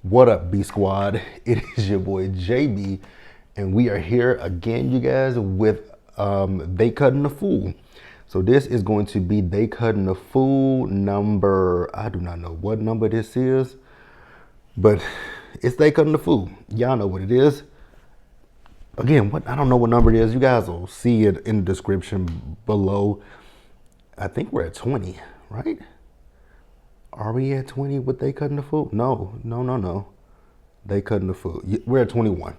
What up, B Squad? It is your boy JB, and we are here again, you guys, with They Cutting the Fool. So this is going to be They Cutting the Fool number. I do not know what number this is, but it's They Cutting the Fool. Y'all know what it is. Again, I don't know what number it is. You guys will see it in the description below. I think we're at 20, right? Are we at 20 with They Cutting the Fool? No. They Cutting the Fool. We're at 21.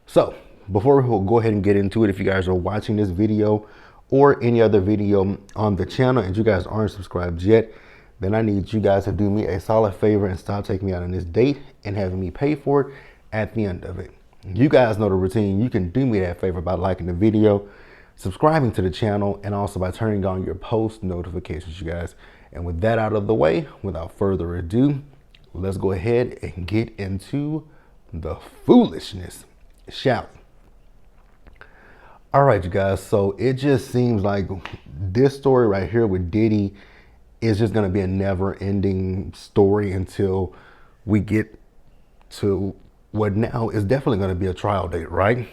So before we go ahead and get into it, if you guys are watching this video or any other video on the channel and you guys aren't subscribed yet, then I need you guys to do me a solid favor and stop taking me out on this date and having me pay for it at the end of it. You guys know the routine. You can do me that favor by liking the video, subscribing to the channel, and also by turning on your post notifications, you guys. And with that out of the way, without further ado, let's go ahead and get into the foolishness, shall we? All right, you guys. So it just seems like this story right here with Diddy is just going to be a never-ending story until we get to what now is definitely going to be a trial date, right?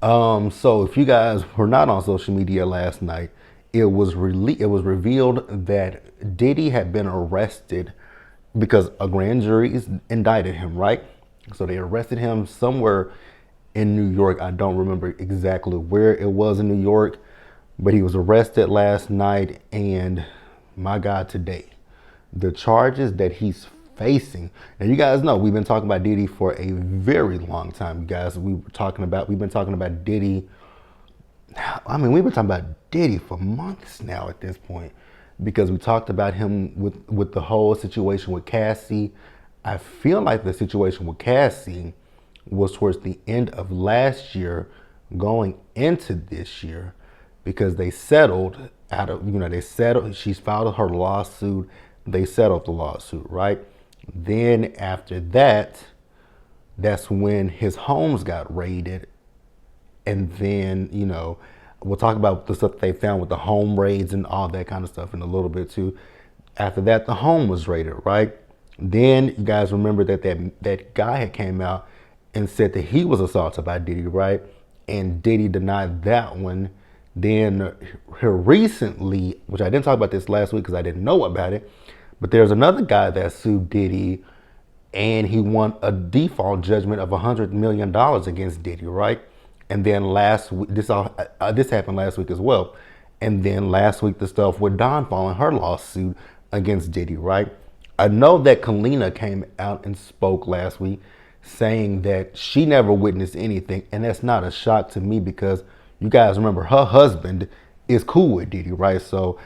So if you guys were not on social media last night, it was revealed that Diddy had been arrested because a grand jury indicted him, right? So they arrested him somewhere in New York. I don't remember exactly where it was in New York, but he was arrested last night, and my God, today, the charges that he's facing. Now, you guys know we've been talking about Diddy for a very long time, you guys. We've been talking about Diddy. I mean, we've been talking about Diddy for months now at this point, because we talked about him with the whole situation with Cassie. I feel like the situation with Cassie was towards the end of last year, going into this year, because they settled she's filed her lawsuit. They settled the lawsuit, right? Then after that, that's when his homes got raided. And then, we'll talk about the stuff they found with the home raids and all that kind of stuff in a little bit too. After that, the home was raided, right? Then you guys remember that guy had came out and said that he was assaulted by Diddy, right? And Diddy denied that one. Then here recently, which I didn't talk about this last week because I didn't know about it, but there's another guy that sued Diddy, and he won a default judgment of $100 million against Diddy, right? And then last week, this happened last week as well. And then last week, the stuff with Don filing her lawsuit against Diddy, right? I know that Kalina came out and spoke last week saying that she never witnessed anything. And that's not a shock to me, because you guys remember her husband is cool with Diddy, right? So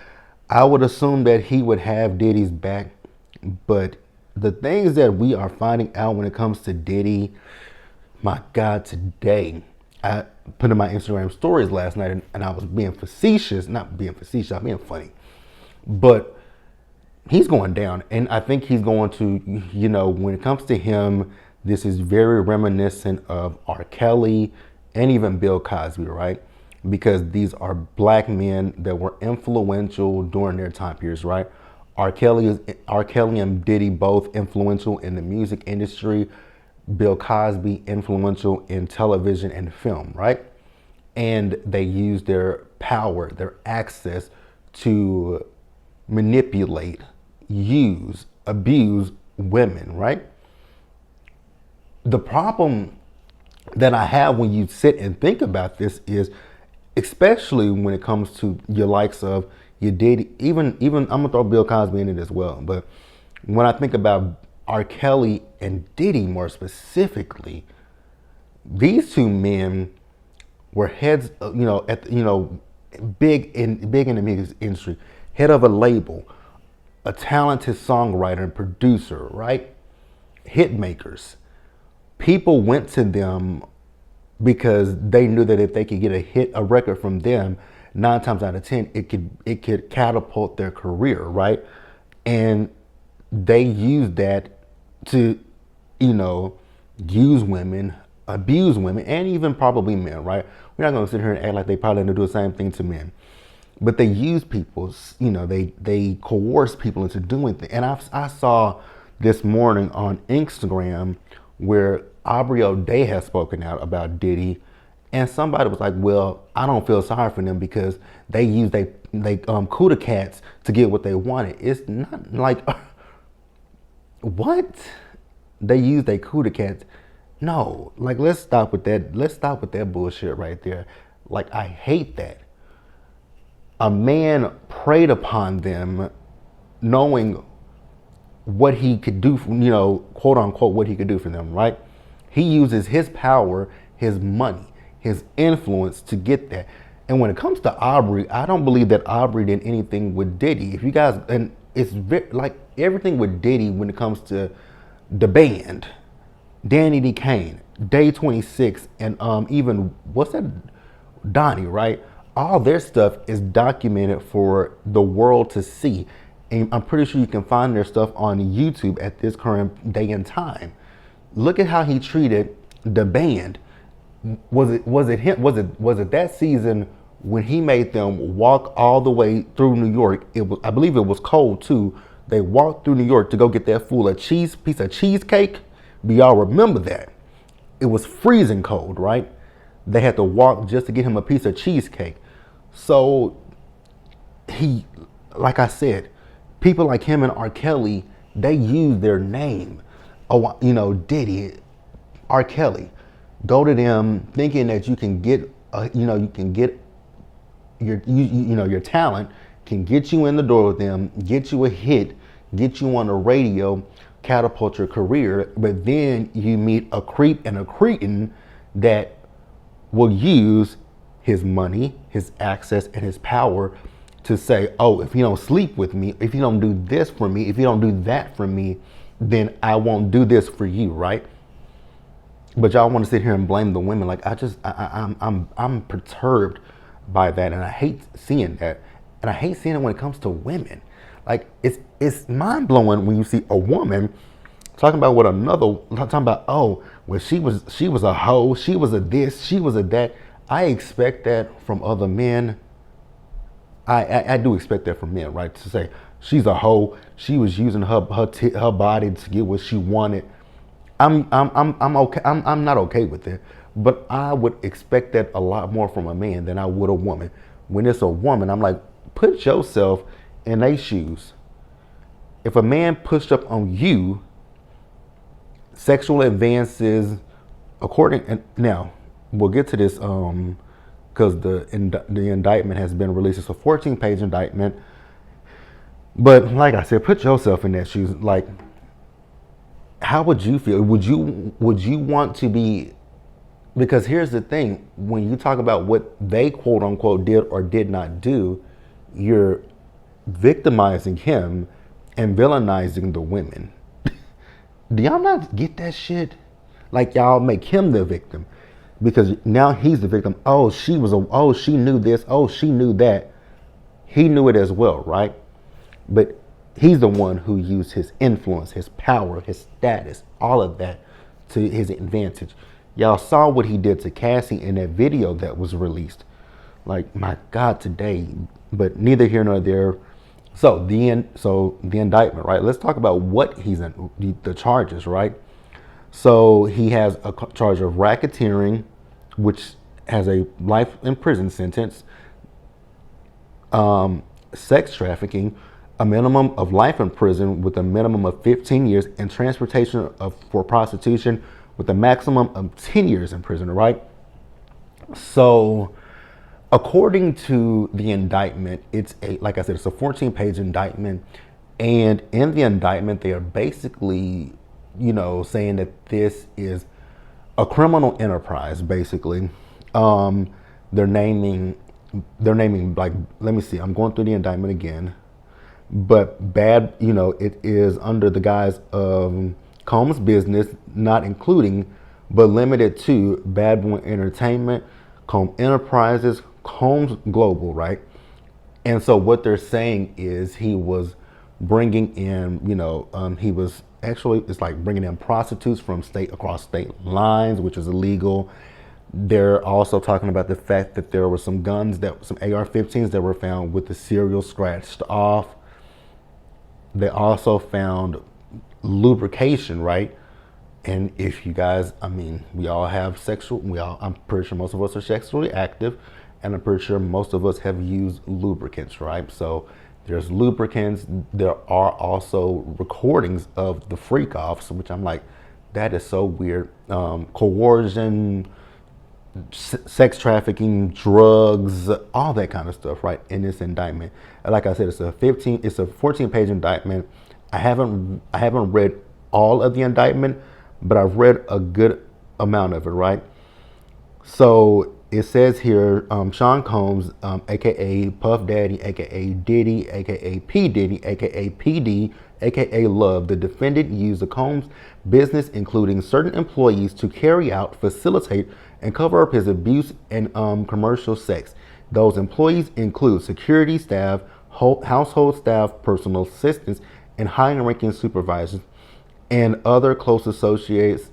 I would assume that he would have Diddy's back. But the things that we are finding out when it comes to Diddy, my God, today, I put in my Instagram stories last night, and I was being facetious, not being facetious, I'm being funny. But he's going down, and I think he's going to, when it comes to him, this is very reminiscent of R. Kelly and even Bill Cosby, right? Because these are black men that were influential during their time periods, right? R. Kelly and Diddy both influential in the music industry. Bill Cosby influential in television and film, right? And they use their power, their access to manipulate, use, abuse women, right? The problem that I have when you sit and think about this is, especially when it comes to your likes of your Diddy, even I'm gonna throw Bill Cosby in it as well, but when I think about R. Kelly and Diddy more specifically, these two men were heads, big in the music industry, head of a label, a talented songwriter and producer, right? Hit makers. People went to them because they knew that if they could get a record from them, 9 times out of 10, it could catapult their career, right? And they used that to, use women, abuse women, and even probably men, right? We're not going to sit here and act like they probably didn't do the same thing to men. But they use people, they coerce people into doing things. And I saw this morning on Instagram where Aubrey O'Day has spoken out about Diddy, and somebody was like, "Well, I don't feel sorry for them because they use they Cuda cats to get what they wanted." It's not like what they use they Cuda cats. No, like let's stop with that. Let's stop with that bullshit right there. Like I hate that. A man preyed upon them, knowing what he could do, quote unquote, what he could do for them, right? He uses his power, his money, his influence to get that. And when it comes to Aubrey, I don't believe that Aubrey did anything with Diddy. If you guys, and it's like everything with Diddy when it comes to the band, Danny D. Kane, Day 26, and even, what's that, Donnie, right? All their stuff is documented for the world to see. And I'm pretty sure you can find their stuff on YouTube at this current day and time. Look at how he treated the band. Was it him? Was it that season when he made them walk all the way through New York? It was, I believe it was cold too. They walked through New York to go get that piece of cheesecake. Do y'all remember that? It was freezing cold, right? They had to walk just to get him a piece of cheesecake. So he, like I said, people like him and R. Kelly, they use their name. Oh, Diddy, R. Kelly, go to them thinking that you can get, you can get your talent can get you in the door with them, get you a hit, get you on the radio, catapult your career. But then you meet a creep and a cretin that will use his money, his access, and his power to say, oh, if you don't sleep with me, if you don't do this for me, if you don't do that for me, then I won't do this for you, right? But y'all want to sit here and blame the women. Like I'm perturbed by that, and I hate seeing that, and I hate seeing it when it comes to women. Like it's mind blowing when you see a woman talking about what another, talking about, oh, well, she was a hoe, she was a this, she was a that. I expect that from other men. I do expect that from men, right? To say she's a hoe, she was using her body to get what she wanted. I'm okay. I'm not okay with it, but I would expect that a lot more from a man than I would a woman. When it's a woman, I'm like, put yourself in their shoes. If a man pushed up on you, sexual advances, and now we'll get to this because the indictment has been released. It's a 14-page indictment. But like I said, put yourself in their shoes. Like, how would you feel? Would you want to be? Because here's the thing: when you talk about what they quote unquote did or did not do, you're victimizing him and villainizing the women. Do y'all not get that shit? Like, y'all make him the victim because now he's the victim. Oh, she knew this. Oh, she knew that. He knew it as well, right? But he's the one who used his influence, his power, his status, all of that to his advantage. Y'all saw what he did to Cassie in that video that was released. Like, my God, today. But neither here nor there. So the indictment, right? Let's talk about what he's in, the charges, right? So he has a charge of racketeering, which has a life in prison sentence, sex trafficking, a minimum of life in prison with a minimum of 15 years, and transportation for prostitution with a maximum of 10 years in prison, right? So according to the indictment, like I said, it's a 14-page indictment. And in the indictment, they are basically, saying that this is a criminal enterprise, basically. They're naming like, let me see, I'm going through the indictment again. But it is under the guise of Combs Business, not including, but limited to Bad Boy Entertainment, Combs Enterprises, Combs Global, right? And so what they're saying is he was bringing in, he was actually, it's like bringing in prostitutes from across state lines, which is illegal. They're also talking about the fact that there were some guns, some AR-15s that were found with the serial scratched off. They also found lubrication, right? And if you guys, I mean, we all have sexual, I'm pretty sure most of us are sexually active, and I'm pretty sure most of us have used lubricants, right? So there's lubricants. There are also recordings of the freak offs, which I'm like, that is so weird. Coercion, sex trafficking, drugs, all that kind of stuff, right? In this indictment. Like I said, it's a 14-page indictment. I haven't read all of the indictment, but I've read a good amount of it, right? So it says here, Sean Combs, aka Puff Daddy, aka Diddy, aka P Diddy, aka PD, aka Love, the defendant used the Combs business, including certain employees, to carry out, facilitate, and cover up his abuse and commercial sex. Those employees include security staff, household staff, personal assistants, and high-ranking supervisors, and other close associates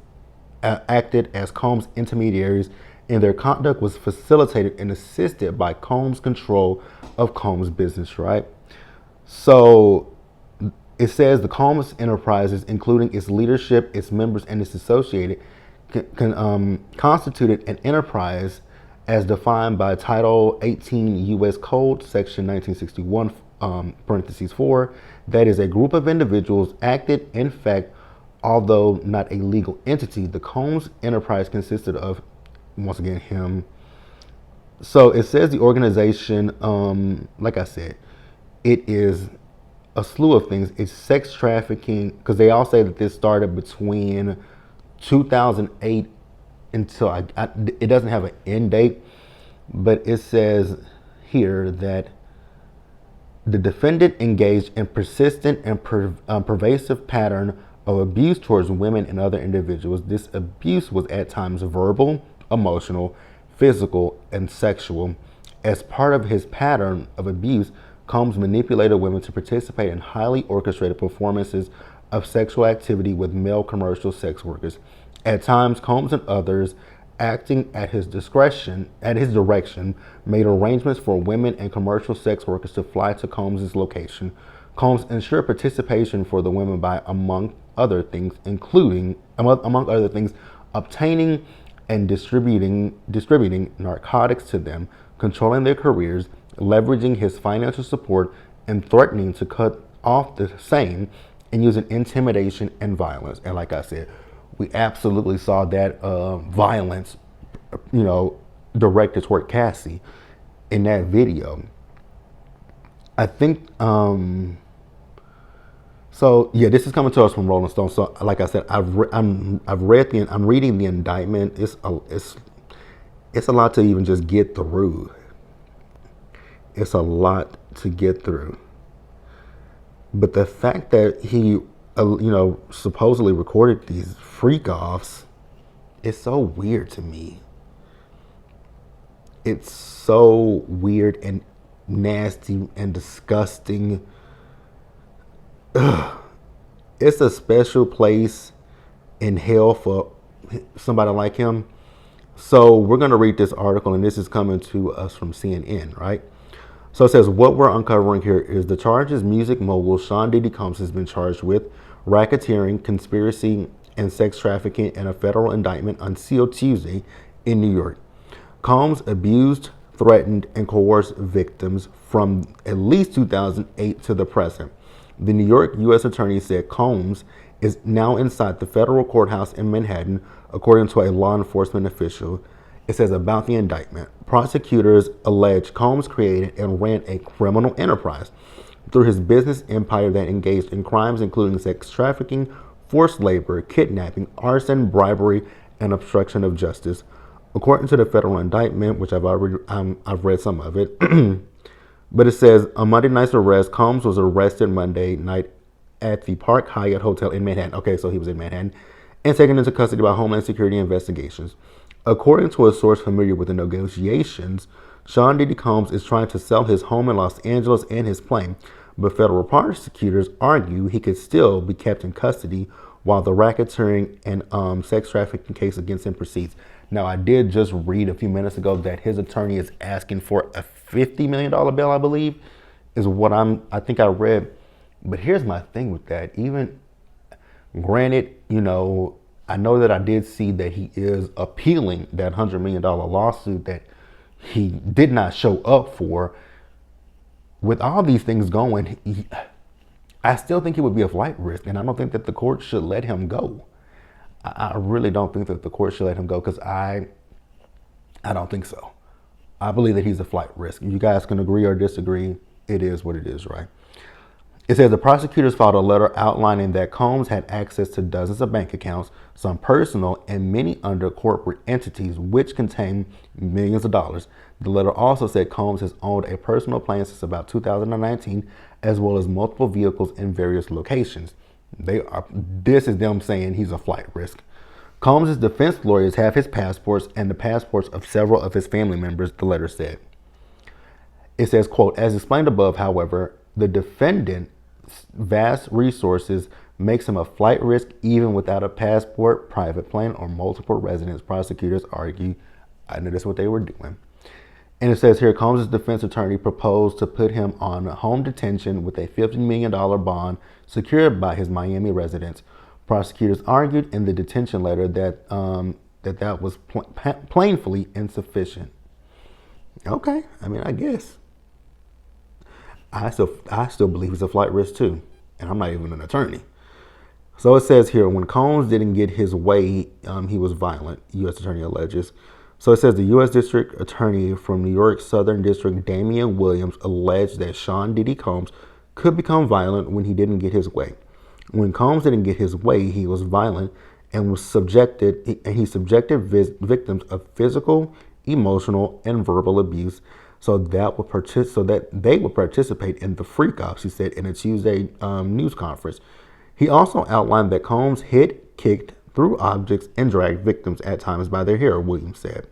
acted as Combs' intermediaries, and their conduct was facilitated and assisted by Combs' control of Combs' business, right? So it says the Combs enterprises, including its leadership, its members, and its associated, constituted an enterprise as defined by Title 18 U.S. Code, Section 1961, parentheses 4, that is a group of individuals acted, in fact, although not a legal entity. The Combs enterprise consisted of, once again, him. So it says the organization, like I said, it is a slew of things. It's sex trafficking, because they all say that this started between 2008 until it doesn't have an end date, but it says here that the defendant engaged in persistent and pervasive pattern of abuse towards women and other individuals. This abuse was at times verbal, emotional, physical, and sexual. As part of his pattern of abuse, Combs manipulated women to participate in highly orchestrated performances of sexual activity with male commercial sex workers. At times, Combs and others, acting at his direction, made arrangements for women and commercial sex workers to fly to Combs' location. Combs ensured participation for the women by, among other things, obtaining and distributing narcotics to them, controlling their careers, leveraging his financial support, and threatening to cut off the same, and using intimidation and violence. And like I said, we absolutely saw that violence, directed toward Cassie in that video. I think, so yeah, this is coming to us from Rolling Stone. So like I said, I'm reading the indictment. It's a lot to even just get through. It's a lot to get through. But the fact that he, supposedly recorded these freak offs is so weird to me. It's so weird and nasty and disgusting. Ugh. It's a special place in hell for somebody like him. So we're going to read this article, and this is coming to us from CNN, right? So it says, what we're uncovering here is the charges music mogul Sean Diddy Combs has been charged with: racketeering, conspiracy, and sex trafficking in a federal indictment unsealed Tuesday in New York. Combs abused, threatened, and coerced victims from at least 2008 to the present. The New York U.S. Attorney said Combs is now inside the federal courthouse in Manhattan, according to a law enforcement official. It says about the indictment, prosecutors allege Combs created and ran a criminal enterprise through his business empire that engaged in crimes including sex trafficking, forced labor, kidnapping, arson, bribery, and obstruction of justice. According to the federal indictment, which I've read some of it, but it says on Monday night's arrest, Combs was arrested Monday night at the Park Hyatt Hotel in Manhattan. Okay, so he was in Manhattan, and taken into custody by Homeland Security investigations. According to a source familiar with the negotiations, Sean Diddy Combs is trying to sell his home in Los Angeles and his plane, but federal prosecutors argue he could still be kept in custody while the racketeering and sex trafficking case against him proceeds. Now, I did just read a few minutes ago that his attorney is asking for a $50 million bail, I believe, is what I think I read. But here's my thing with that. Even Granted, I know that I did see that he is appealing that $100 million lawsuit that he did not show up for. With all these things going, I still think he would be a flight risk, and I don't think that the court should let him go. I really don't think that the court should let him go, because I don't think so. I believe that he's a flight risk. You guys can agree or disagree. It is what it is, right? It says the prosecutors filed a letter outlining that Combs had access to dozens of bank accounts, some personal and many under corporate entities, which contain millions of dollars. The letter also said Combs has owned a personal plane since about 2019, as well as multiple vehicles in various locations. This is them saying he's a flight risk. Combs' defense lawyers have his passports and the passports of several of his family members, the letter said. It says, quote, as explained above, however, the defendant's vast resources makes him a flight risk even without a passport, private plane, or multiple residence, prosecutors argue. I know that's what they were doing. And it says here, Combs' defense attorney proposed to put him on home detention with a $50 million bond secured by his Miami residence. Prosecutors argued in the detention letter that that was plainly insufficient. Okay, I mean, I guess. I still believe he's a flight risk too, and I'm not even an attorney. So it says here, when Combs didn't get his way, he was violent, U.S. Attorney alleges. So it says the U.S. District Attorney from New York Southern District, Damian Williams, alleged that Sean Diddy Combs could become violent when he didn't get his way. When Combs didn't get his way, he was violent and he subjected victims of physical, emotional, and verbal abuse so that they would participate in the freak-offs, he said in a Tuesday news conference. He also outlined that Combs hit, kicked, threw objects, and dragged victims at times by their hair, Williams said.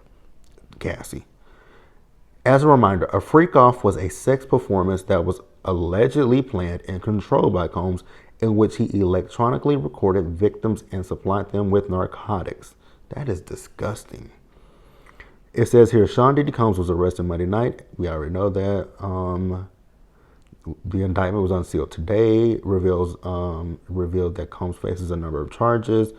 Cassie. As a reminder, a freak-off was a sex performance that was allegedly planned and controlled by Combs, in which he electronically recorded victims and supplied them with narcotics. That is disgusting. It says here, Sean Diddy Combs was arrested Monday night. We already know that. The indictment was unsealed today. Revealed that Combs faces a number of charges.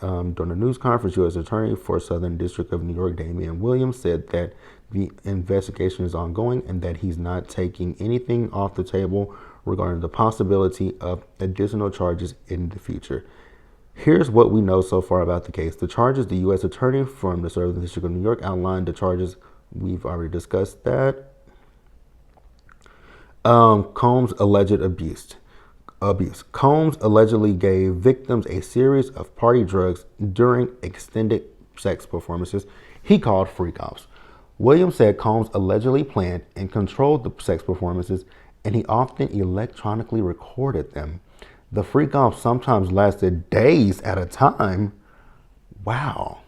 During a news conference, U.S. Attorney for Southern District of New York, Damian Williams, said that the investigation is ongoing and that he's not taking anything off the table regarding the possibility of additional charges in the future. Here's what we know so far about the case. The charges, the U.S. Attorney from the Southern District of New York outlined the charges. We've already discussed that. Combs' alleged abuse. Combs allegedly gave victims a series of party drugs during extended sex performances he called freak-offs. Williams said Combs allegedly planned and controlled the sex performances, and he often electronically recorded them. The freak-offs sometimes lasted days at a time. Wow.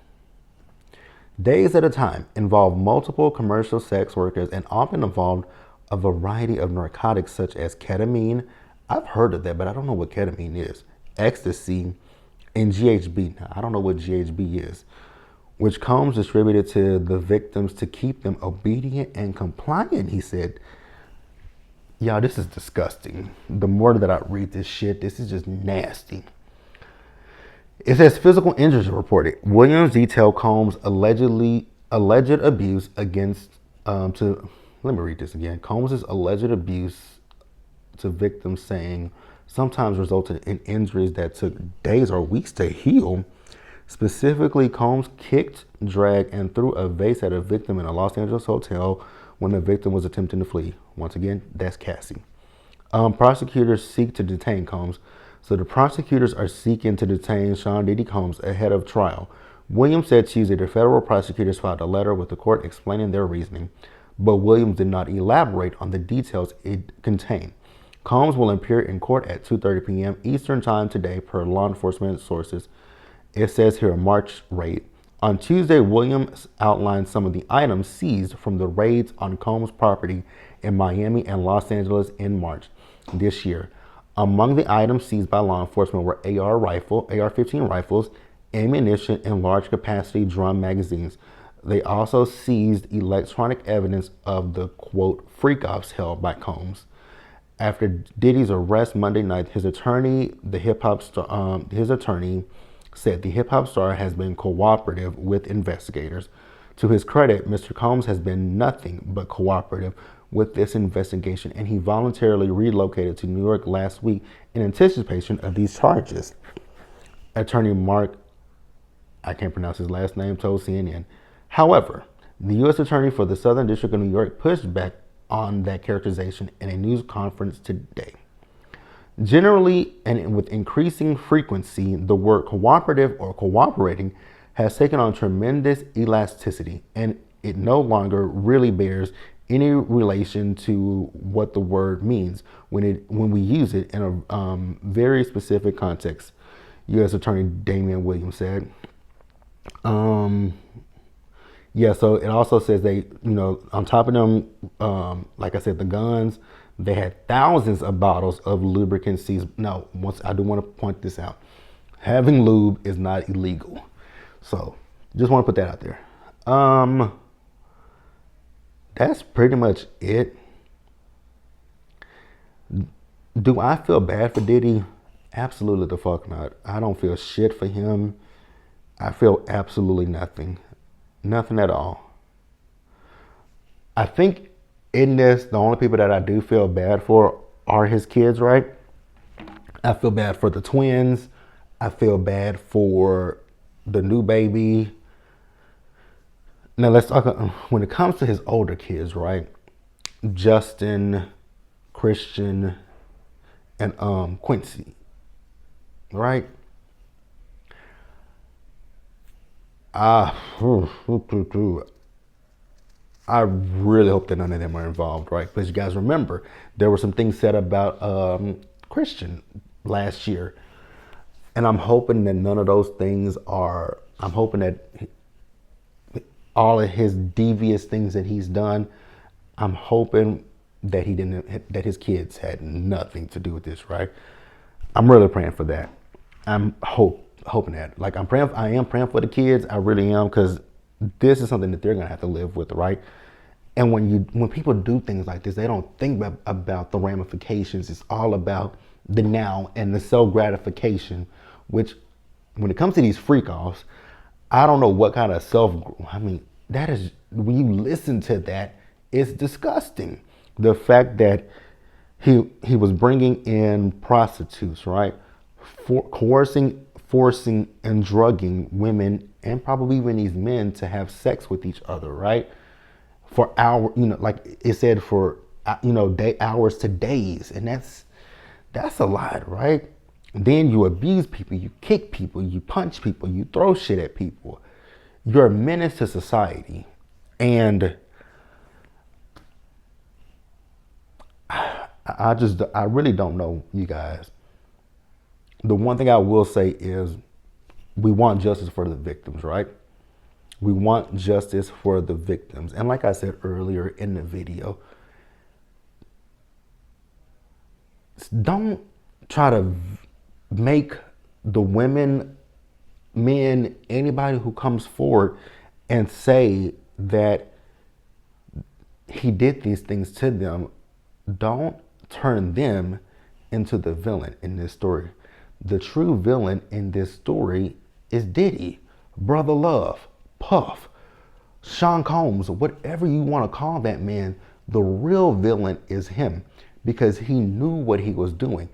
Days at a time, involved multiple commercial sex workers, and often involved a variety of narcotics such as ketamine. I've heard of that, but I don't know what ketamine is. Ecstasy and GHB. Now, I don't know what GHB is, which Combs distributed to the victims to keep them obedient and compliant, he said. Y'all, this is disgusting. The more that I read this shit, this is just nasty. It says physical injuries reported. Williams detailed Combs' alleged abuse against let me read this again. Combs' alleged abuse to victims, saying sometimes resulted in injuries that took days or weeks to heal. Specifically, Combs kicked, dragged, and threw a vase at a victim in a Los Angeles hotel when the victim was attempting to flee. Once again, that's Cassie. Prosecutors seek to detain Combs. So the prosecutors are seeking to detain Sean Diddy Combs ahead of trial. Williams said Tuesday the federal prosecutors filed a letter with the court explaining their reasoning, but Williams did not elaborate on the details it contained. Combs will appear in court at 2:30 p.m. Eastern Time today, per law enforcement sources. It says here a March raid. On Tuesday, Williams outlined some of the items seized from the raids on Combs' property in Miami and Los Angeles in March this year. Among the items seized by law enforcement were AR-15 rifles, ammunition, and large capacity drum magazines. They also seized electronic evidence of the, quote, freak-offs held by Combs. After Diddy's arrest Monday night, his attorney, his attorney said the hip hop star has been cooperative with investigators. To his credit, Mr. Combs has been nothing but cooperative with this investigation, and he voluntarily relocated to New York last week in anticipation of these charges. Attorney Mark, I can't pronounce his last name, told CNN. However, the U.S. Attorney for the Southern District of New York pushed back on that characterization in a news conference today. Generally, and with increasing frequency, the word cooperative or cooperating has taken on tremendous elasticity, and it no longer really bears any relation to what the word means when we use it in a very specific context. U.S. Attorney Damian Williams said. Yeah, so it also says they, on top of them, like I said, the guns, they had thousands of bottles of lubricant seized. No, I do want to point this out. Having lube is not illegal. So just want to put that out there. That's pretty much it. Do I feel bad for Diddy? Absolutely the fuck not. I don't feel shit for him. I feel absolutely nothing. Nothing at all. I think in this, the only people that I do feel bad for are his kids, right? I feel bad for the twins. I feel bad for the new baby. Now let's talk, when it comes to his older kids, right? Justin, Christian, and Quincy, right? I really hope that none of them are involved, right? Because you guys remember, there were some things said about Christian last year. And I'm hoping that none of those things are, I'm hoping that all of his devious things that he's done, I'm hoping that that his kids had nothing to do with this, right? I'm really praying for that. I'm hoping that. Like I am praying for the kids. I really am, because this is something that they're gonna have to live with, right? And when people do things like this, they don't think about the ramifications. It's all about the now and the self gratification, which when it comes to these freak offs, I don't know what kind of that is, when you listen to that, it's disgusting. The fact that he was bringing in prostitutes, right? Coercing, forcing, and drugging women, and probably even these men, to have sex with each other, right? For hours, like it said, for hours to days, and that's a lot, right? Then you abuse people, you kick people, you punch people, you throw shit at people. You're a menace to society, and I really don't know, you guys. The one thing I will say is we want justice for the victims, right? We want justice for the victims. And like I said earlier in the video, don't try to make the women, men, anybody who comes forward and say that he did these things to them, don't turn them into the villain in this story. The true villain in this story is Diddy, Brother Love, Puff, Sean Combs, whatever you want to call that man. The real villain is him, because he knew what he was doing.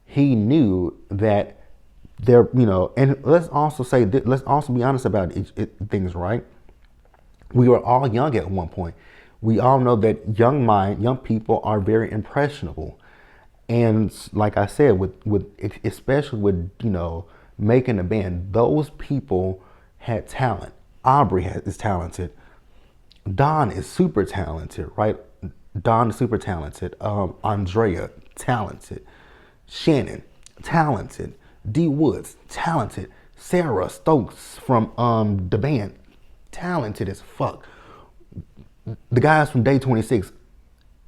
He knew that and let's also be honest about things, right? We were all young at one point. We all know that young people are very impressionable. And like I said, especially with, making a band, those people had talent. Aubrey is talented. Don is super talented, right? Don is super talented. Andrea, talented. Shannon, talented. D Woods, talented. Sarah Stokes from the band, talented as fuck. The guys from Day 26,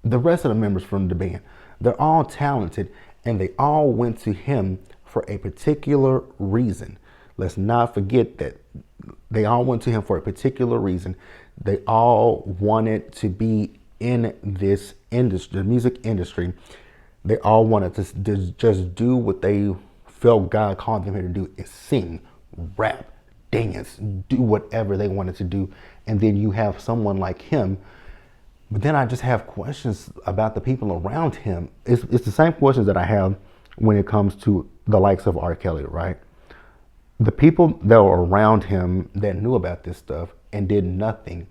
the rest of the members from the band, they're all talented, and they all went to him for a particular reason. Let's not forget that they all went to him for a particular reason. They all wanted to be in this industry, the music industry. They all wanted to just do what they felt God called them here to do, is sing, rap, dance, do whatever they wanted to do. And then you have someone like him. But then I just have questions about the people around him. It's the same questions that I have when it comes to the likes of R. Kelly, right? The people that were around him that knew about this stuff and did nothing.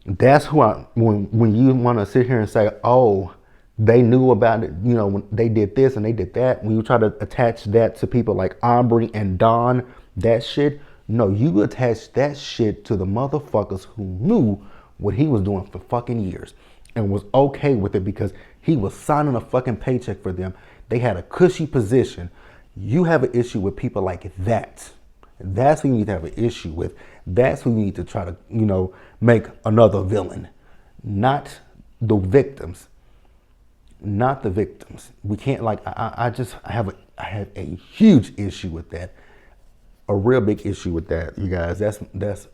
That's who when you want to sit here and say, oh, they knew about it, you know, when they did this and they did that. When you try to attach that to people like Aubrey and Don, that shit, no, you attach that shit to the motherfuckers who knew what he was doing for fucking years and was okay with it because he was signing a fucking paycheck for them. They had a cushy position. You have an issue with people like that. That's who you need to have an issue with. That's who you need to try to, you know, make another villain, not the victims. Not the victims. We can't, like, I have a huge issue with that. A real big issue with that, you guys. That's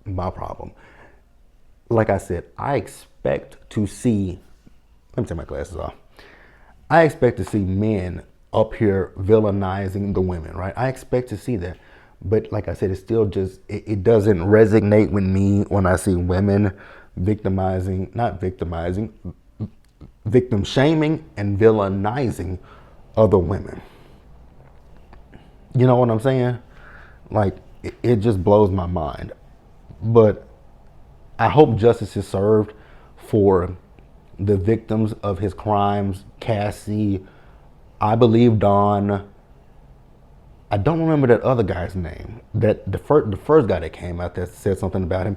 my problem. Like I said, I expect to see, let me take my glasses off. I expect to see men up here villainizing the women, right? I expect to see that. But like I said, it's still just, it doesn't resonate with me when I see women not victimizing, victim shaming and villainizing other women. You know what I'm saying? Like, it just blows my mind. But I hope justice is served for the victims of his crimes. Cassie, I believe Don. I don't remember that other guy's name. That the first guy that came out that said something about him,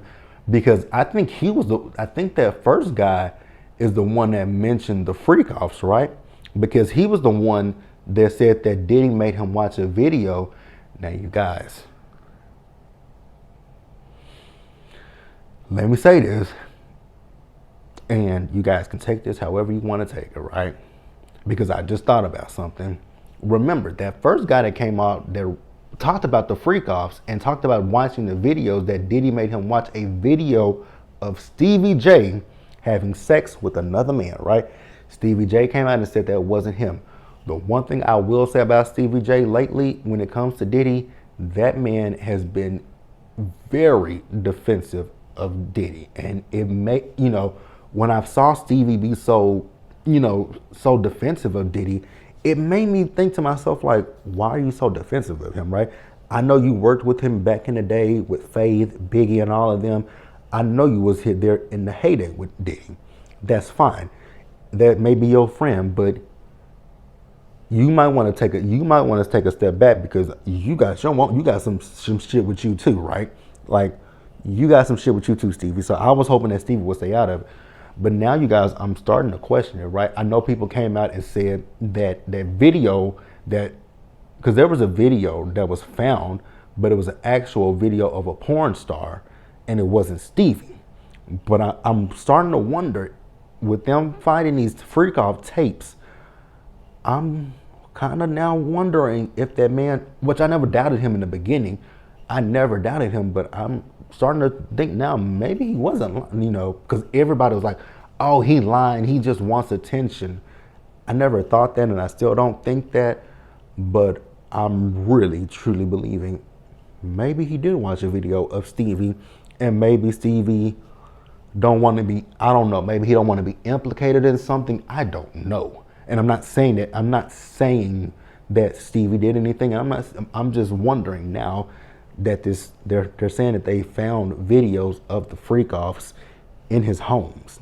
because I think that first guy is the one that mentioned the freak offs, right? Because he was the one that said that Diddy made him watch a video. Now, you guys, let me say this, and you guys can take this however you want to take it, right? Because I just thought about something. Remember, that first guy that came out that talked about the freak offs and talked about watching the videos, that Diddy made him watch a video of Stevie J having sex with another man, right? Stevie J came out and said that wasn't him. The one thing I will say about Stevie J lately, when it comes to Diddy, that man has been very defensive of Diddy. And it may, you know, when I saw Stevie be so, you know, so defensive of Diddy, it made me think to myself, like, why are you so defensive of him, right? I know you worked with him back in the day with Faith, Biggie, and all of them. I know you was hit there in the heyday with Diddy. That's fine. That may be your friend, but you might want to take a step back, because you got some shit with you too, right? Like, you got some shit with you too, Stevie. So I was hoping that Stevie would stay out of it. But now, you guys, I'm starting to question it, right? I know people came out and said that video, because there was a video that was found, but it was an actual video of a porn star, and it wasn't Stevie. But I'm starting to wonder, with them finding these freak off tapes, I'm kind of now wondering if that man, which I never doubted him in the beginning, I never doubted him, but I'm starting to think now maybe he wasn't, you know, because everybody was like, oh, he lying, he just wants attention. I never thought that, and I still don't think that, but I'm really, truly believing maybe he did watch a video of Stevie, and maybe Stevie don't want to be, I don't know, maybe he don't want to be implicated in something, I don't know. And I'm not saying that Stevie did anything. I'm just wondering now that they're saying that they found videos of the freak offs in his homes.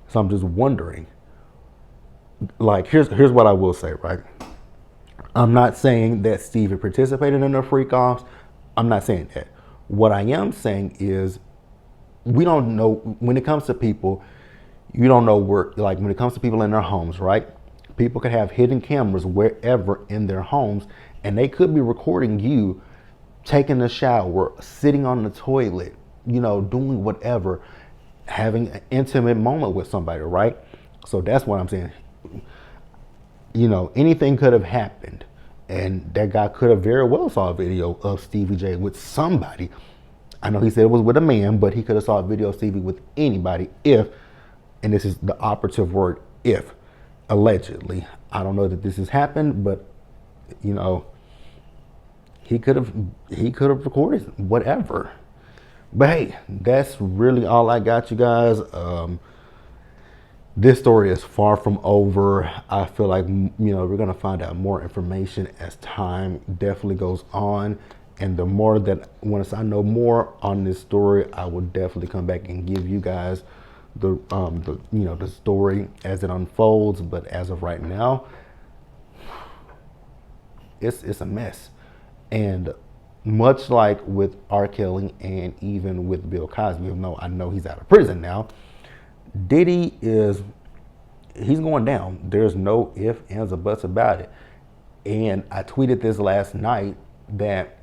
So I'm just wondering, like, here's what I will say, right? I'm not saying that Stevie participated in the freak offs. I'm not saying that. What I am saying is, we don't know, when it comes to people, you don't know where, like, when it comes to people in their homes, right? People could have hidden cameras wherever in their homes, and they could be recording you taking a shower, sitting on the toilet, you know, doing whatever, having an intimate moment with somebody, right? So that's what I'm saying. You know, anything could have happened, and that guy could have very well saw a video of Stevie J with somebody. I know he said it was with a man, but he could have saw a video of Stevie with anybody if, and this is the operative word, if Allegedly. I don't know that this has happened, but you know, he could have recorded whatever. But hey, that's really all I got, you guys. This story is far from over. I feel like, we're gonna find out more information as time definitely goes on, and the more that once I know more on this story, I will definitely come back and give you guys the story as it unfolds. But as of right now, it's a mess. And much like with R. Kelly and even with Bill Cosby, even though I know he's out of prison now, Diddy he's going down. There's no ifs, ands, or buts about it. And I tweeted this last night that,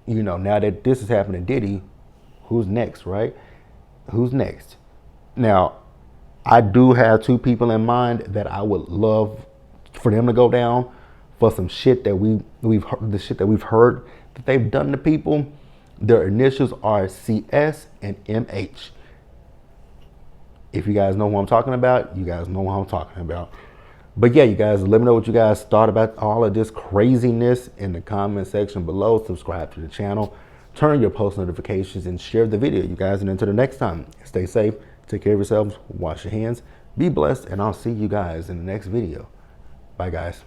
now that this is happening to Diddy, who's next, right? Who's next? Now, I do have two people in mind that I would love for them to go down for some shit that we've heard, the shit that we've heard that they've done to people. Their initials are CS and MH. If you guys know who I'm talking about, you guys know what I'm talking about. But yeah, you guys, let me know what you guys thought about all of this craziness in the comment section below. Subscribe to the channel, turn your post notifications, and share the video, you guys. And until the next time, stay safe, take care of yourselves, wash your hands, be blessed, and I'll see you guys in the next video. Bye, guys.